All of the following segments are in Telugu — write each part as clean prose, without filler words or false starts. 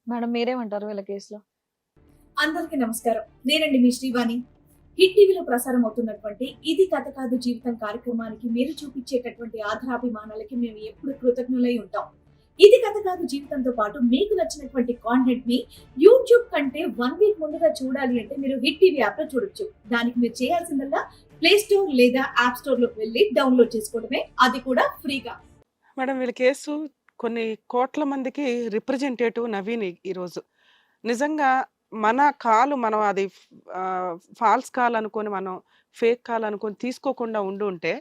మేడం మీరేమంటారు వీళ్ళ కేసులో? అందరికీ నమస్కారం. నేనండి మీ శ్రీవాణి. హిట్ టీవీలో ప్రసారం అవుతున్నటువంటి ఇది కథ కాదు జీవితం కార్యక్రమానికి మీరు చూపించేటటువంటి ఆధారాభిమానాలకి మేము ఎప్పుడు కృతజ్ఞులై ఉంటాం. ఇది కథ కాదు జీవితంతో పాటు మీకు నచ్చినటువంటి కాంటెంట్ ని యూట్యూబ్ కంటే 1 వీక్ ముందుగా చూడాలి అంటే మీరు హిట్ టీవీ యాప్ లో చూడొచ్చు. దానికి మీరు చేయాల్సిందల్లా ప్లే స్టోర్ లేదా యాప్ స్టోర్ లోకి వెళ్ళి డౌన్లోడ్ చేసుకోవడమే, అది కూడా ఫ్రీగా. మేడం వీళ్ళ కేసు కొన్ని కోట్ల మందికి రిప్రజెంటేటివ్ నవీన్ ఈరోజు. నిజంగా మన కాలు మనం అది ఫాల్స్ కాల్ అనుకొని మనం ఫేక్ కాల్ అనుకొని తీసుకోకుండా ఉండుంటే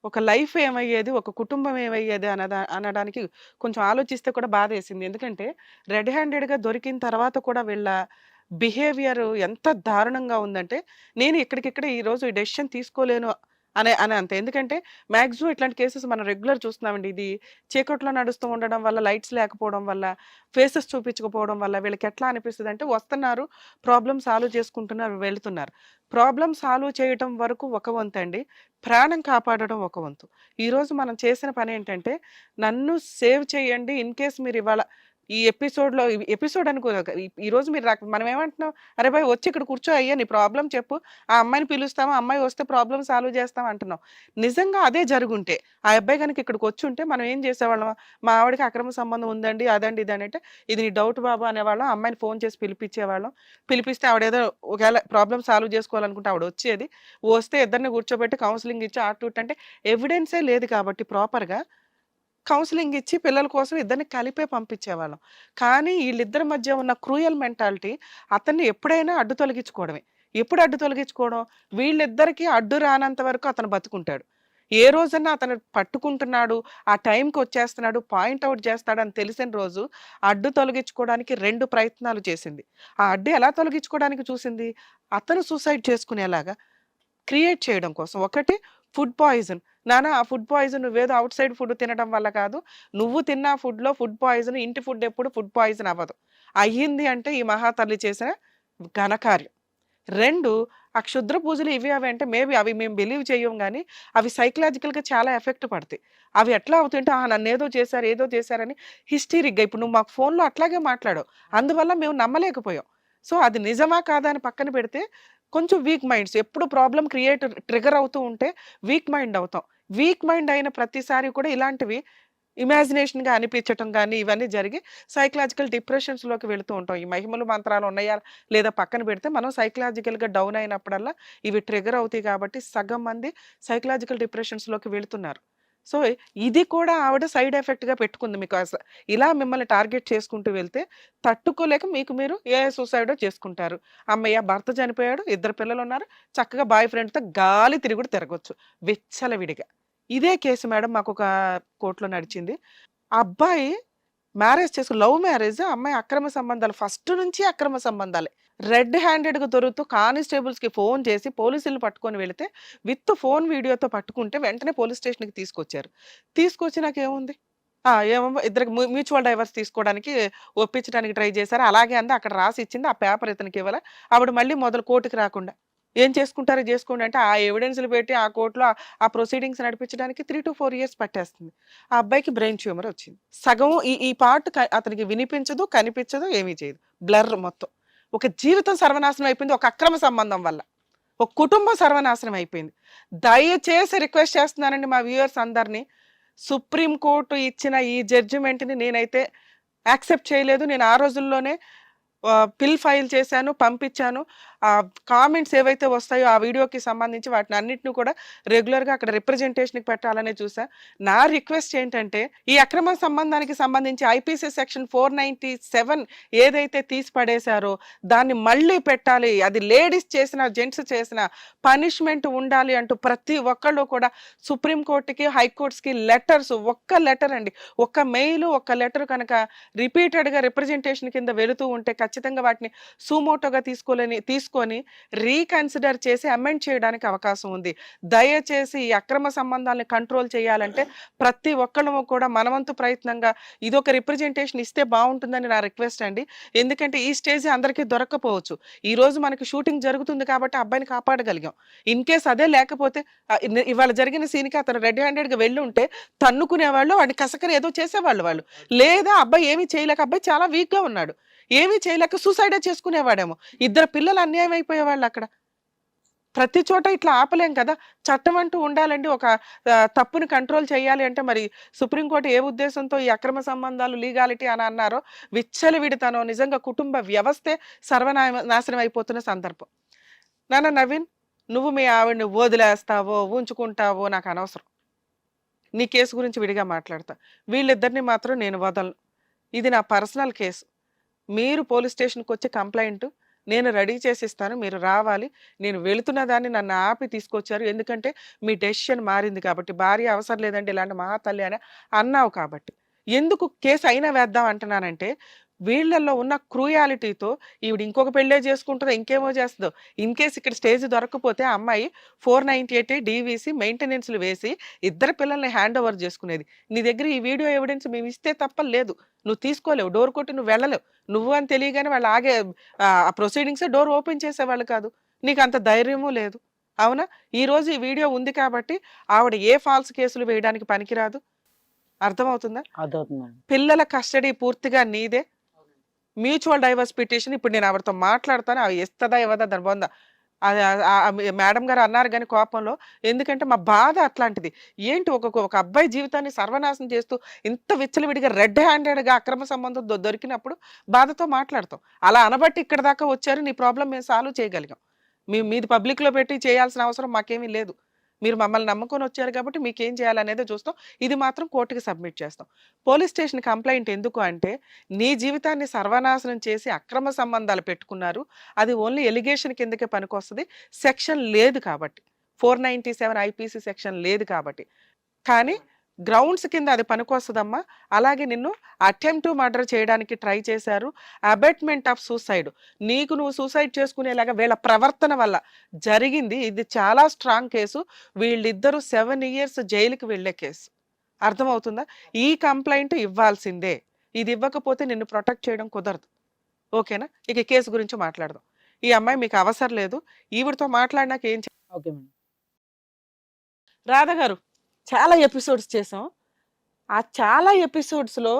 ఒక లైఫ్ ఏమయ్యేది, ఒక కుటుంబం ఏమయ్యేది అనడానికి కొంచెం ఆలోచిస్తే కూడా బాధేసింది. ఎందుకంటే రెడ్ హ్యాండెడ్‌గా దొరికిన తర్వాత కూడా వీళ్ళ బిహేవియర్ ఎంత దారుణంగా ఉందంటే, నేను ఇక్కడికిక్కడే ఈరోజు ఈ డెసిషన్ తీసుకోలేను అని అంతే. ఎందుకంటే మాక్సిమం ఇట్లాంటి కేసెస్ మనం రెగ్యులర్ చూస్తున్నామండి. ఇది చీకట్లో నడుస్తూ ఉండడం వల్ల, లైట్స్ లేకపోవడం వల్ల, ఫేసెస్ చూపించకపోవడం వల్ల వీళ్ళకి ఎట్లా అనిపిస్తదంటే వస్తున్నారు, ప్రాబ్లమ్ సాల్వ్ చేసుకుంటున్నారు, వెళ్తున్నారు. ప్రాబ్లమ్ సాల్వ్ చేయటం వరకు ఒక వంతండి. ప్రాణం కాపాడడం ఒక వంతు. ఈరోజు మనం చేసిన పనేంటంటే, నన్ను సేవ్ చేయండి ఇన్ కేస్ మీరివాళ ఈ ఎపిసోడ్‌లో ఎపిసోడ్ అనుకోక ఈరోజు మీరు మనం ఏమంటున్నాం, "అరే భాయ్ వచ్చి ఇక్కడ కూర్చో అయ్యా నీ ప్రాబ్లమ్ చెప్పు. ఆ అమ్మాయిని పిలుస్తాము. ఆ అమ్మాయి వస్తే ప్రాబ్లమ్ సాల్వ్ చేస్తాం" అంటున్నాం. నిజంగా అదే జరుగుంటే, ఆ అబ్బాయి గనుక ఇక్కడికొచ్చుంటే మనం ఏం చేసేవాళ్ళం? మా ఆవిడకి అక్రమ సంబంధం ఉందండి, అదండి, ఇదనంటే, "ఇది నీ డౌట్ బాబు" అనేవాళ్ళం. ఆ అమ్మాయిని ఫోన్ చేసి పిలిపిచ్చేవాళ్ళం. పిలిపిస్తే ఆవిడేదో ఒకవేళ ప్రాబ్లమ్ సాల్వ్ చేసుకోవాలనుకుంటే ఆవిడొచ్చేది. వస్తే ఇద్దరిని కూర్చోబెట్టి కౌన్సెలింగ్ ఇచ్చి అటు ఇటు అంటే ఎవిడెన్సే లేదు కాబట్టి ప్రాపర్‌గా కౌన్సెలింగ్ ఇచ్చి పిల్లల కోసం ఇద్దరిని కలిపే పంపించేవాళ్ళం. కానీ ఈళ్ళిద్దరి మధ్య ఉన్న క్రూయల్ మెంటాలిటీ అతన్ని ఎప్పుడైనా అడ్డు తొలగించుకోవడమే. ఎప్పుడు అడ్డు తొలగించుకోవడం? వీళ్ళిద్దరికీ అడ్డు రానంత వరకు అతను బతుకుంటాడు. ఏ రోజన్నా అతను పట్టుకుంటున్నాడు, ఆ టైంకొచ్చేస్తున్నాడు, పాయింట్ ఔట్ చేస్తాడని తెలిసిన రోజు అడ్డు తొలగించుకోవడానికి 2 ప్రయత్నాలు చేసింది. ఆ అడ్డు ఎలా తొలగించుకోవడానికి చూసింది? అతను సూసైడ్ చేసుకునేలాగా క్రియేట్ చేయడం కోసం. ఒకటి ఫుడ్ పాయిజన్. నాన్న ఆ ఫుడ్ పాయిజన్ నువ్వేదో ఔట్ సైడ్ ఫుడ్ తినడం వల్ల కాదు. నువ్వు తిన్న ఫుడ్‌లో ఫుడ్ పాయిజన్, ఇంటి ఫుడ్ ఎప్పుడు ఫుడ్ పాయిజన్ అవ్వదు. అయ్యింది అంటే ఈ మహాతల్లి చేసిన ఘనకార్యం. 2 ఆ క్షుద్ర పూజలు ఇవి అవి అంటే మేబీ అవి మేము బిలీవ్ చెయ్యం గానీ, అవి సైకలాజికల్‌గా చాలా ఎఫెక్ట్ పడతాయి. అవి ఎట్లా అవుతాయంటే నన్నేదో చేశారు, ఏదో చేశారని హిస్టీరిక్‌గా ఇప్పుడు నువ్వు మాకు ఫోన్‌లో అట్లాగే మాట్లాడావు. అందువల్ల మేము నమ్మలేకపోయాం. సో, అది నిజమా కాదా అని పక్కన పెడితే కొంచెం వీక్ మైండ్స్ ఎప్పుడు ప్రాబ్లమ్ ట్రిగ్గర్ అవుతూ ఉంటే వీక్ మైండ్ అవుతాం. వీక్ మైండ్ అయిన ప్రతిసారి కూడా ఇలాంటివి ఇమాజినేషన్‌గా అనిపించటం గానీ, ఇవన్నీ జరిగి సైకలాజికల్ డిప్రెషన్స్‌లోకి వెళుతూ ఉంటాం. ఈ మహిమలు, మంత్రాలు ఉన్నాయా లేదా పక్కన పెడితే మనం సైకలాజికల్‌గా డౌన్ అయినప్పుడల్లా ఇవి ట్రిగ్గర్ అవుతాయి కాబట్టి సగం మంది సైకలాజికల్ డిప్రెషన్స్‌లోకి వెళుతున్నారు. సో, ఇది కూడా ఆవిడ సైడ్ ఎఫెక్ట్‌గా పెట్టుకుంది. మీకు ఇలా మిమ్మల్ని టార్గెట్ చేసుకుంటూ వెళ్తే తట్టుకోలేక మీకు మీరు సూసైడో చేసుకుంటారు. హమ్మయ్య! భర్త చనిపోయాడు, 2 పిల్లలున్నారు. చక్కగా బాయ్ ఫ్రెండ్‌తో గాలి తిరుగుడు తిరగొచ్చు విచ్చలవిడిగా. ఇదే కేసు మేడం మాకొక కోర్ట్‌లో నడిచింది. ఆ అబ్బాయి మ్యారేజ్ లవ్ మ్యారేజ్. అమ్మాయి అక్రమ సంబంధాలు. ఫస్ట్ నుంచి అక్రమ సంబంధాలే. రెడ్ హ్యాండెడ్‌గా దొరుకుతూ కానిస్టేబుల్స్‌కి ఫోన్ చేసి పోలీసుల్ని పట్టుకొని వెళితే విత్ ఫోన్ వీడియోతో పట్టుకుంటే వెంటనే పోలీస్ స్టేషన్‌కి తీసుకొచ్చారు. తీసుకొచ్చి నాకేముంది? ఏమో ఇద్దరికి మ్యూచువల్ డైవర్స్ తీసుకోవడానికి ఒప్పించడానికి ట్రై చేశారు. అలాగే అంది. అక్కడ రాసి ఇచ్చింది. ఆ పేపర్ ఇతనికి ఇవ్వల. ఆవిడ మళ్ళీ మొదలు కోర్ట్‌కి రాకుండా. ఏం చేసుకుంటారో చేసుకోండి అంటే ఆ ఎవిడెన్స్‌లు పెట్టి ఆ కోర్ట్‌లో ఆ ప్రొసీడింగ్స్ నడిపించడానికి 3-4 ఇయర్స్ పట్టేస్తుంది. ఆ అబ్బాయికి బ్రెయిన్ ట్యూమర్ వచ్చింది. సగం ఈ ఈ పార్ట్ అతనికి వినిపించదు, కనిపించదు, ఏమీ చేయదు. బ్లర్ మొత్తం. ఒక జీవితం సర్వనాశనం అయిపోయింది ఒక అక్రమ సంబంధం వల్ల. ఒక కుటుంబం సర్వనాశనం అయిపోయింది. దయచేసి రిక్వెస్ట్ చేస్తున్నానండి మా వ్యూయర్స్ అందరిని. సుప్రీం కోర్ట్ ఇచ్చిన ఈ జడ్జిమెంట్‌ని నేనైతే యాక్సెప్ట్ చేయలేదు. నేను ఆ రోజుల్లోనే పిల్ ఫైల్ చేశాను, పంపించాను. కామెంట్స్ ఏవైతే వస్తాయో ఆ వీడియోకి సంబంధించి వాటిని అన్నిటిని కూడా రెగ్యులర్‌గా అక్కడ రిప్రజెంటేషన్‌కి పెట్టాలనే చూసా. నా రిక్వెస్ట్ ఏంటంటే ఈ అక్రమ సంబంధానికి సంబంధించి ఐపీసీ సెక్షన్ 497 ఏదైతే తీసి పడేశారో దాన్ని మళ్ళీ పెట్టాలి. అది లేడీస్ చేసిన, జెంట్స్ చేసిన పనిష్మెంట్ ఉండాలి అంటూ ప్రతి ఒక్కళ్ళు కూడా సుప్రీం కోర్ట్‌కి, హైకోర్ట్స్‌కి లెటర్స్ ఒక్క లెటర్ అండి. ఒక్క మెయిల్, ఒక్క లెటర్ కనుక రిపీటెడ్‌గా రిప్రజెంటేషన్ కింద వెళుతూ ఉంటే ఖచ్చితంగా వాటిని సుమోటోగా తీసుకొని రీకన్సిడర్ చేసి అమెండ్ చేయడానికి అవకాశం ఉంది. దయచేసి ఈ అక్రమ సంబంధాలని కంట్రోల్ చేయాలంటే ప్రతి ఒక్కళ్ళము కూడా మనవంతు ప్రయత్నంగా ఇదొక రిప్రజెంటేషన్ ఇస్తే బాగుంటుందని నా రిక్వెస్ట్ అండి. ఎందుకంటే ఈ స్టేజ్ అందరికీ దొరక్కపోవచ్చు. ఈ రోజు మనకి షూటింగ్ జరుగుతుంది కాబట్టి అబ్బాయిని కాపాడగలిగాం. ఇన్ కేస్ అదే లేకపోతే ఇవాళ జరిగిన సీన్కి అతను రెడ్ హ్యాండెడ్గా వెళ్ళి ఉంటే తన్నుకునేవాళ్ళు, వాడిని కసకని ఏదో చేసేవాళ్ళు వాళ్ళు. లేదా అబ్బాయి ఏమీ చేయలేక, అబ్బాయి చాలా వీక్గా ఉన్నాడు, ఏమీ చేయలేక సూసైడే చేసుకునేవాడేమో. ఇద్దరు పిల్లలు అన్యాయం అయిపోయేవాళ్ళు అక్కడ. ప్రతి చోట ఇట్లా ఆపలేం కదా. చట్టం అంటూ ఉండాలండి. ఒక తప్పుని కంట్రోల్ చేయాలి అంటే మరి సుప్రీంకోర్టు ఏ ఉద్దేశంతో ఈ అక్రమ సంబంధాలు లీగాలిటీ అని అన్నారో విచ్చలవిడితనం, నిజంగా కుటుంబ వ్యవస్థే నాశనం అయిపోతున్న సందర్భం. నాన్న నవీన్, నువ్వు మీ ఆవిడని వదిలేస్తావో ఉంచుకుంటావో నాకు అనవసరం. నీ కేసు గురించి విడిగా మాట్లాడతా. వీళ్ళిద్దరిని మాత్రం నేను వదలను. ఇది నా పర్సనల్ కేసు. మీరు పోలీస్ స్టేషన్కి వచ్చి కంప్లైంట్ నేను రెడీ చేసి ఇస్తాను, మీరు రావాలి. నేను వెళుతున్న దాన్ని నన్ను ఆపి తీసుకొచ్చారు, ఎందుకంటే మీ డెసిషన్ మారింది కాబట్టి. భార్య అవసరం లేదండి ఇలాంటి మహాతల్లి అని అన్నావు కాబట్టి. ఎందుకు కేసు అయినా వేద్దాం అంటున్నానంటే వీళ్ళల్లో ఉన్న క్రూయాలిటీతో ఈవిడ ఇంకొక పెళ్ళే చేసుకుంటుందో ఇంకేమో చేస్తుందో. ఇన్ కేసు ఇక్కడ స్టేజ్ దొరకకపోతే ఆ అమ్మాయి 498 డీవీసీ మెయింటెనెన్స్లు వేసి ఇద్దరు పిల్లల్ని హ్యాండ్ ఓవర్ చేసుకునేది. నీ దగ్గర ఈ వీడియో ఎవిడెన్స్ మేము ఇస్తే తప్ప లేదు, నువ్వు తీసుకోలేవు, డోర్ కొట్టి నువ్వు వెళ్ళలేవు. నువ్వు అని తెలియగానే వాళ్ళు ఆగే ఆ ప్రొసీడింగ్స్ డోర్ ఓపెన్ చేసేవాళ్ళు కాదు. నీకు అంత ధైర్యము లేదు, అవునా? ఈ రోజు ఈ వీడియో ఉంది కాబట్టి ఆవిడ ఏ ఫాల్స్ కేసులు వేయడానికి పనికిరాదు. అర్థమవుతుందా? పిల్లల కస్టడీ పూర్తిగా నీదే. మ్యూచువల్ డైవర్స్ పిటిషన్ ఇప్పుడు నేను ఆవిడతో మాట్లాడతాను, అవి ఇస్తుందా ఇవ్వదా దాని బొందా. మేడం గారు అన్నారు కానీ కోపంలో, ఎందుకంటే మా బాధ అట్లాంటిది. ఏంటి ఒక అబ్బాయి జీవితాన్ని సర్వనాశనం చేస్తూ ఇంత విచ్చలవిడిగా రెడ్ హ్యాండెడ్గా అక్రమ సంబంధం దొరికినప్పుడు బాధతో మాట్లాడతాం. అలా అనబట్టి ఇక్కడ దాకా వచ్చారు, నీ ప్రాబ్లం మేము సాల్వ్ చేయగలిగాం. మీది పబ్లిక్లో పెట్టి చేయాల్సిన అవసరం మాకేమీ లేదు. మీరు మమ్మల్ని నమ్ముకొని వచ్చారు కాబట్టి మీకేం చేయాలనేది చూస్తాం. ఇది మాత్రం కోర్టుకి సబ్మిట్ చేస్తాం. పోలీస్ స్టేషన్ కంప్లైంట్ ఎందుకు అంటే నీ జీవితాన్ని సర్వనాశనం చేసి అక్రమ సంబంధాలు పెట్టుకున్నారు, అది ఓన్లీ ఎలిగేషన్ కిందకే పనికొస్తుంది. సెక్షన్ లేదు కాబట్టి, 497 ఐపీసీ సెక్షన్ లేదు కాబట్టి. కానీ గ్రౌండ్స్ కింద అది పనికొస్తుందమ్మా. అలాగే నిన్ను అటెంప్ట్ టు మర్డర్ చేయడానికి ట్రై చేశారు, అబెట్మెంట్ ఆఫ్ సూసైడ్, నీకు నువ్వు సూసైడ్ చేసుకునేలాగా వీళ్ళ ప్రవర్తన వల్ల జరిగింది. ఇది చాలా స్ట్రాంగ్ కేసు. వీళ్ళిద్దరూ 7 years జైలుకి వెళ్ళే కేసు. అర్థమవుతుందా? ఈ కంప్లైంట్ ఇవ్వాల్సిందే. ఇది ఇవ్వకపోతే నిన్ను ప్రొటెక్ట్ చేయడం కుదరదు. ఓకేనా? ఇక కేసు గురించి మాట్లాడదాం. ఈ అమ్మాయి మీకు అవసరం లేదు, ఈవిడతో మాట్లాడినాక ఏం ఓకే మేడం. రాధ గారు చాలా ఎపిసోడ్స్ చేసాం. ఆ చాలా ఎపిసోడ్స్లో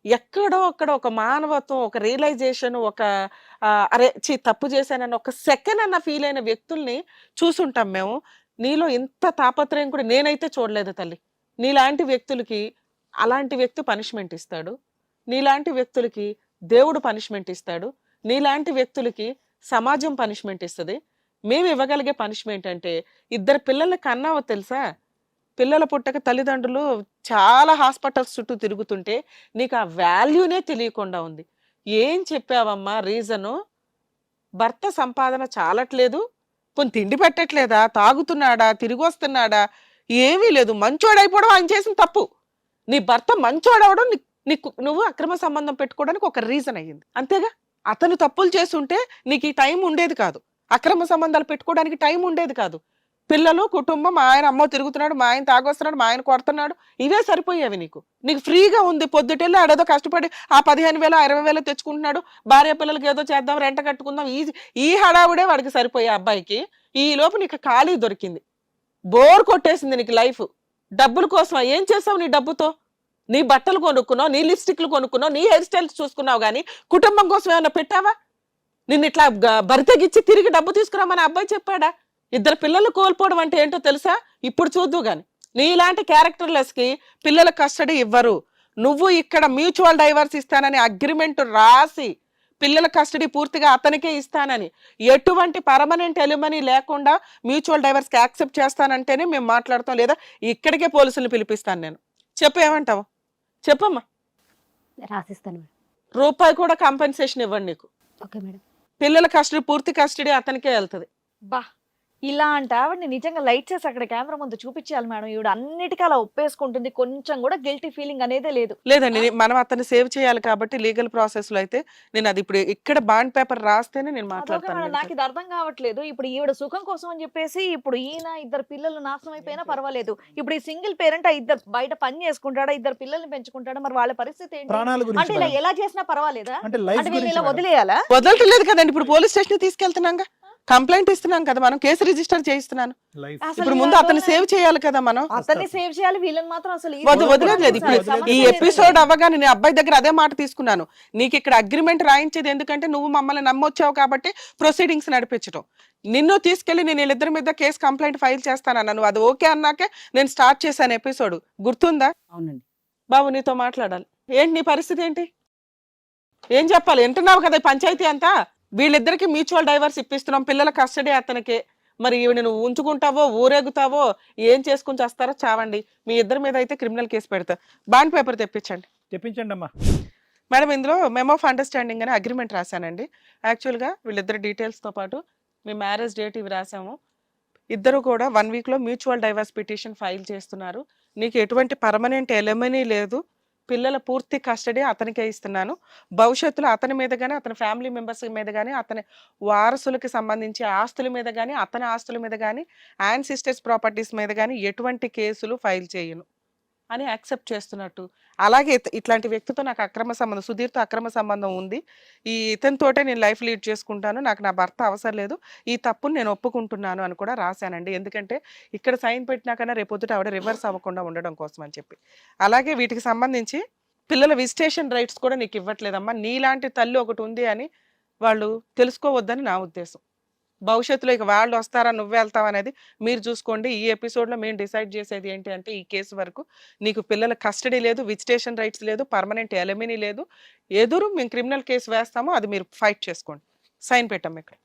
ఎక్కడో అక్కడ ఒక మానవత్వం, ఒక రియలైజేషన్, ఒక అరే తప్పు చేశానన్న ఒక సెకండ్ అన్న ఫీల్ అయిన వ్యక్తుల్ని చూసుంటాం మేము. నీలో ఇంత తాపత్రయం కూడా నేనైతే చూడలేదు తల్లి. నీలాంటి వ్యక్తులకి అలాంటి వ్యక్తి పనిష్మెంట్ ఇస్తాడు, నీలాంటి వ్యక్తులకి దేవుడు పనిష్మెంట్ ఇస్తాడు, నీలాంటి వ్యక్తులకి సమాజం పనిష్మెంట్ ఇస్తుంది. మేము ఇవ్వగలిగే పనిష్మెంట్ అంటే ఇద్దరు పిల్లల్ని కన్నావో తెలుసా? పిల్లల పుట్టక తల్లిదండ్రులు చాలా హాస్పిటల్స్ చుట్టూ తిరుగుతుంటే నీకు ఆ వాల్యూనే తెలియకుండా ఉంది. ఏం చెప్పావమ్మా రీజను? భర్త సంపాదన చాలట్లేదు, పోనీ తిండి పెట్టట్లేదా, తాగుతున్నాడా, తిరిగి వస్తున్నాడా, ఏమీ లేదు, మంచోడైపోవడం ఆయన చేసిన తప్పు. నీ భర్త మంచోడవడం నీకు నువ్వు అక్రమ సంబంధం పెట్టుకోవడానికి ఒక రీజన్ అయ్యింది, అంతేగా? అతను తప్పులు చేస్తుంటే నీకు ఈ టైం ఉండేది కాదు, అక్రమ సంబంధాలు పెట్టుకోవడానికి టైం ఉండేది కాదు. పిల్లలు, కుటుంబం, మా ఆయన అమ్మో తిరుగుతున్నాడు, మా ఆయన తాగొస్తున్నాడు, మా ఆయన కొడుతున్నాడు, ఇవే సరిపోయేవి నీకు. నీకు ఫ్రీగా ఉంది. పొద్దుటెళ్ళి ఆడేదో కష్టపడి ఆ 15,000 20,000 తెచ్చుకుంటున్నాడు, భార్య పిల్లలకి ఏదో చేద్దాం, రెంట కట్టుకుందాం, ఈ హడావుడే వాడికి సరిపోయే అబ్బాయికి. ఈ లోపు నీకు ఖాళీ దొరికింది, బోర్ కొట్టేసింది నీకు లైఫ్. డబ్బుల కోసం ఏం చేసావు? నీ డబ్బుతో నీ బట్టలు కొనుక్కున్నావు, నీ లిప్స్టిక్లు కొనుక్కున్నావు, నీ హెయిర్ స్టైల్స్ చూసుకున్నావు, కానీ కుటుంబం కోసం ఏమైనా పెట్టావా? నిన్ను ఇట్లా బరితెగిచ్చి తిరిగి డబ్బు తీసుకురామని అబ్బాయి చెప్పాడా? ఇద్దరు పిల్లలు కోల్పోవడం అంటే ఏంటో తెలుసా? ఇప్పుడు చూద్దు గాని. నీలాంటి క్యారెక్టర్లెస్ కి పిల్లల కస్టడీ ఇవ్వరు. నువ్వు ఇక్కడ మ్యూచువల్ డైవర్స్ ఇస్తానని అగ్రిమెంట్ రాసి పిల్లల కస్టడీ పూర్తిగా అతనికే ఇస్తానని, ఎటువంటి పర్మనెంట్ ఎలిమనీ లేకుండా మ్యూచువల్ డైవర్స్ కి యాక్సెప్ట్ చేస్తానంటేనే మేము మాట్లాడతాం, లేదా ఇక్కడికే పోలీసులు పిలిపిస్తాను నేను. చెప్పు, ఏమంటావు? చెప్పమ్మా. రాసిస్తాను మేడం. రూపాయి కూడా కాంపెన్సేషన్ ఇవ్వండి నీకు. Okay madam. పిల్లల కస్టడీ పూర్తి కస్టడీ అతనికే వెళ్తుంది. బా, ఇలాంటి ఆవిడని నిజంగా లైట్ చేసి అక్కడ కెమెరా ముందు చూపించాలి మేడం. ఈవిడ అన్నిటికీ అలా ఒప్పేసుకుంటుంది, కొంచెం కూడా గిల్టీ ఫీలింగ్ అనేదే లేదు. లేదండి మనం అతన్ని సేవ్ చేయాలి కాబట్టి లీగల్ ప్రాసెస్ లో అయితే నేను అది ఇప్పుడు ఇక్కడ బాండ్ పేపర్ రాస్తేనే నేను అదొకే మాట్లాడతాను మేడం, నాకు వీళ్ళతో. ఇది అర్థం కావట్లేదు. ఇప్పుడు ఈవిడ సుఖం కోసం అని చెప్పేసి ఇప్పుడు ఈయన ఇద్దరు పిల్లలు నాశనం అయిపోయినా పర్వాలేదు. ఇప్పుడు ఈ సింగిల్ పేరెంట్ ఇద్దరు బయట పని చేసుకుంటాడా, ఇద్దరు పిల్లల్ని పెంచుకుంటాడా, మరి వాళ్ళ పరిస్థితి ఏంటి? ప్రాణాల అంటే గురించి ఇలా మేడం. ఎలా చేసినా పర్వాలేదా? అంటే లైఫ్ అంటే వీళ్ళు గురించి ఇలా మేడం. వదిలేయాలా? వదలట్లేదు కదండి, ఇప్పుడు పోలీస్ స్టేషన్ తీసుకెళ్తున్నాం, కంప్లైంట్ ఇస్తున్నాం కదా, మనం కేసు రిజిస్టర్ చేయిస్తున్నాను. లైఫ్ అసలు ఇప్పుడు ఈ ముందు అతన్ని ఆటోనే- సేవ్ చేయాలి కదా మనం. అతన్ని సేవ్ చేయాలి, వీళ్ళని మాత్రం అసలు ఈ వదిలేదు. ఇప్పుడు సమస్య ఈ లేదు. ఎపిసోడ్ అవ్వగానే నేను అబ్బాయి దగ్గర అదే మాట తీసుకున్నాను. నీకు ఇక్కడ అగ్రిమెంట్ రాయించేది ఎందుకంటే నువ్వు మమ్మల్ని నమ్మొచ్చావు కాబట్టి ప్రొసీడింగ్స్ నడిపించడం. నిన్ను తీసుకెళ్లి నేను వీళ్ళిద్దరి మీద కేసు కంప్లైంట్ ఫైల్ చేస్తానన్నా, నువ్వు అది ఓకే అన్నాకే నేను స్టార్ట్ చేశాను ఎపిసోడ్. గుర్తుందా? అవునండి. బాబు నీతో మాట్లాడాలి. ఏంటి నీ పరిస్థితి ఏంటి? ఏం చెప్పాలి? వింటున్నావు కదా ఈ పంచాయతీ అంతా. వీళ్ళిద్దరికి మ్యూచువల్ డైవర్స్ ఇప్పిస్తున్నాం, పిల్లల కస్టడీ అతనికి. మరి ఈవిడ నువ్వు ఉంచుకుంటావో ఊరేగుతావో ఏం చేసుకుని చేస్తారో చావండి. మీ ఇద్దరి మీద అయితే క్రిమినల్ కేసు పెడతా. బాండ్ పేపర్ తెప్పించండి. తెప్పించండి అమ్మా. మేడం ఇందులో మెమో ఆఫ్ అండర్స్టాండింగ్ అని అగ్రిమెంట్ రాశానండి. యాక్చువల్గా వీళ్ళిద్దరు డీటెయిల్స్తో పాటు మీ మ్యారేజ్ డేట్ ఇవి రాసాము. ఇద్దరు కూడా 1 వీక్లో మ్యూచువల్ డైవర్స్ పిటిషన్ ఫైల్ చేస్తున్నారు. నీకు ఎటువంటి పర్మనెంట్ ఎలిమనీ లేదు. పిల్లల పూర్తి కస్టడీ అతనికే ఇస్తున్నాను. భవిష్యత్తులో అతని మీద కానీ అతని ఫ్యామిలీ మెంబర్స్ మీద కానీ అతని వారసులకి సంబంధించి ఆస్తుల మీద కానీ అతని ఆస్తుల మీద కానీ యాన్సిస్టర్స్ ప్రాపర్టీస్ మీద కానీ ఎటువంటి కేసులు ఫైల్ చేయను అని యాక్సెప్ట్ చేస్తున్నట్టు. అలాగే ఇట్లాంటి వ్యక్తితో నాకు అక్రమ సంబంధం, సుధీర్తో అక్రమ సంబంధం ఉంది. ఇతనితోటే నేను లైఫ్ లీడ్ చేసుకుంటాను, నాకు నా భర్త అవసరం లేదు, ఈ తప్పును నేను ఒప్పుకుంటున్నాను అని కూడా రాశానండి. ఎందుకంటే ఇక్కడ సైన్ పెట్టినాకన్నా రేపొద్దుట ఆవిడ రివర్స్ అవ్వకుండా ఉండడం కోసం అని చెప్పి. అలాగే వీటికి సంబంధించి పిల్లల విజిటేషన్ రైట్స్ కూడా నీకు ఇవ్వట్లేదమ్మా. నీలాంటి తల్లి ఒకటి ఉంది అని వాళ్ళు తెలుసుకోవద్దని నా ఉద్దేశం. భవిష్యత్తులో ఇక వాళ్ళు వస్తారా నువ్వే వెళ్తావు అనేది మీరు చూసుకోండి. ఈ ఎపిసోడ్లో మేము డిసైడ్ చేసేది ఏంటి అంటే ఈ కేసు వరకు నీకు పిల్లల కస్టడీ లేదు, విజిటేషన్ రైట్స్ లేదు, పర్మనెంట్ ఎలిమినీ లేదు. ఎదురు మేము క్రిమినల్ కేసు వేస్తామో అది మీరు ఫైట్ చేసుకోండి. సైన్ పెట్టాం ఇక్కడ.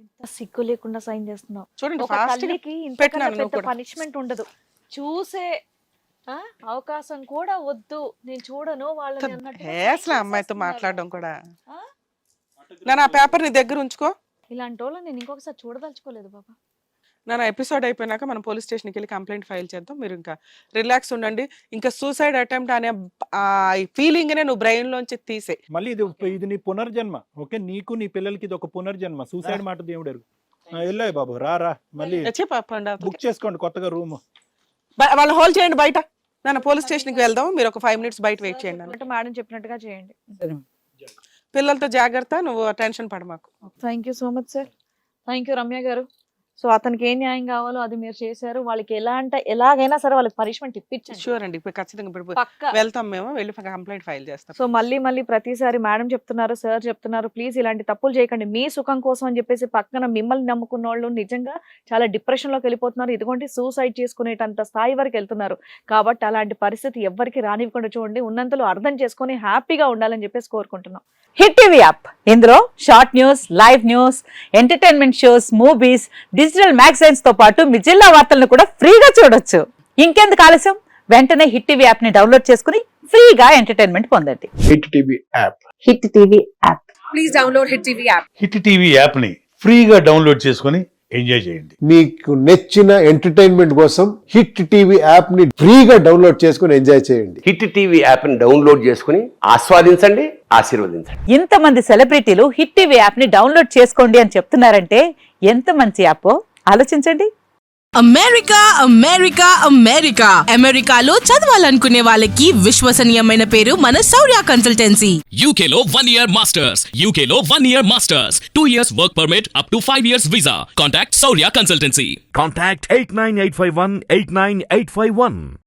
ఎంత సిగ్గు లేకుండా సైన్ చేస్తున్నావు. చూడండి ఒక ఫాస్ట్ తల్లికి పెట్టినాను ఇంతకన్నా నువ్వు పెద్ద కూడా. పనిష్మెంట్ ఉండదు. చూసే అవకాశం కూడా వద్దు, నేను చూడను వాళ్ళని అన్నట్టుగా అసలు sign అమ్మాయితో చేసేస్తున్నారు. మాట్లాడడం కూడా. ఆ? నా పేపర్ నీ దగ్గర ఉంచుకో. ఇలాంటి వాళ్ళని నేను ఇంకొకసారి చూడదలుచుకోలేదు బాబా. నా ఎపిసోడ్ అయిపోయినాక మనం పోలీస్ స్టేషన్కి వెళ్ళి కంప్లైంట్ ఫైల్ చేద్దాం. మీరు ఇంకా రిలాక్స్ ఉండండి. ఇంకా సూసైడ్ అటెంప్ట్ అనే ఫీలింగ్నే నువ్వు బ్రెయిన్లోంచి తీసే. మళ్ళీ ఇది నీ పునర్జన్మ. ఓకే, నీకు నీ పిల్లలకి ఇది ఒక పునర్జన్మ. సూసైడ్ మాట దేవుడు ఎరుగు. వెళ్ళాయి బాబు, రా మళ్ళీ బుక్ చేసుకోండి కొత్తగా రూమ్. వాళ్ళు హోల్డ్ చేయండి బయట. పోలీస్ స్టేషన్కి వెళ్దాం, మీరు ఒక 5 minutes బయట వెయిట్ చేయండి. అంటే మేడం చెప్పినట్టుగా చేయండి. పిల్లలతో జాగ్రత్త, నువ్వు టెన్షన్ పడమాకు. Thank you so much sir. Thank you Ramya గారు. సో అతనికి ఏం న్యాయం కావాలో అది మీరు చేశారు. వాళ్ళకి ఎలాగైనా సరే వాళ్ళకి పనిష్మెంట్ ఇప్పించండి. షూర్ అండి, ఇప్పుడు ఖచ్చితంగా ఇప్పుడు పక్కా వెళ్తాం, మేము వెళ్ళి కంప్లైంట్ ఫైల్ చేస్తాం. సో మళ్ళీ ప్రతిసారి మేడం చెప్తున్నారు, సార్ చెప్తున్నారు, ప్లీజ్ ఇలాంటి తప్పులు చేయకండి, మీ సుఖం కోసం అని చెప్పేసి పక్కన మిమ్మల్ని నమ్ముకున్న వాళ్ళు నిజంగా చాలా డిప్రెషన్ లోకి వెళ్ళిపోతున్నారు. ఇదిగోండి సూసైడ్ చేసుకునేటంత స్థాయి వరకు వెళ్తున్నారు. కాబట్టి అలాంటి పరిస్థితి ఎవ్వరికి రానివ్వకుండా చూడండి. ఉన్నంతలో అర్థం చేసుకొని హ్యాపీగా ఉండాలని చెప్పేసి కోరుకుంటున్నాం. హిట్ టీవీ యాప్, ఇందులో short news, live news, entertainment shows, movies, digital magazines తో పాటు మీ జిల్లా వార్తలను కూడా ఫ్రీగా చూడొచ్చు. ఇంకెందుకు ఆలస్యం, వెంటనే హిట్ టీవీ యాప్ ని డౌన్లోడ్ చేసుకుని ఫ్రీగా ఎంటర్టైన్మెంట్ పొందండి. Hit TV app. Hit TV app. Please download hit TV app. Hit TV app ని ఫ్రీగా డౌన్లోడ్ చేసుకొని ఎంజాయ్ చేయండి. మీకు నచ్చిన ఎంటర్టైన్మెంట్ కోసం హిట్ టీవీ యాప్ ని ఫ్రీగా డౌన్లోడ్ చేసుకుని ఎంజాయ్ చేయండి. హిట్ టీవీ యాప్ ని డౌన్లోడ్ చేసుకుని ఆస్వాదించండి, ఆశీర్వదించండి. ఇంతమంది సెలబ్రిటీలు హిట్ టీవీ యాప్ ని డౌన్లోడ్ చేసుకోండి అని చెప్తున్నారంటే ఎంత మంచి యాప్ ఆలోచించండి. అమెరికాలో చదవాలనుకునే వాళ్ళకి విశ్వసనీయమైన పేరు మన శౌర్య కన్సల్టెన్సీ. UK లో 1 year masters. UK లో 1 year masters. 2 years work permit up to 5 years visa. Contact Saurya Consultancy. Contact 89851 89851.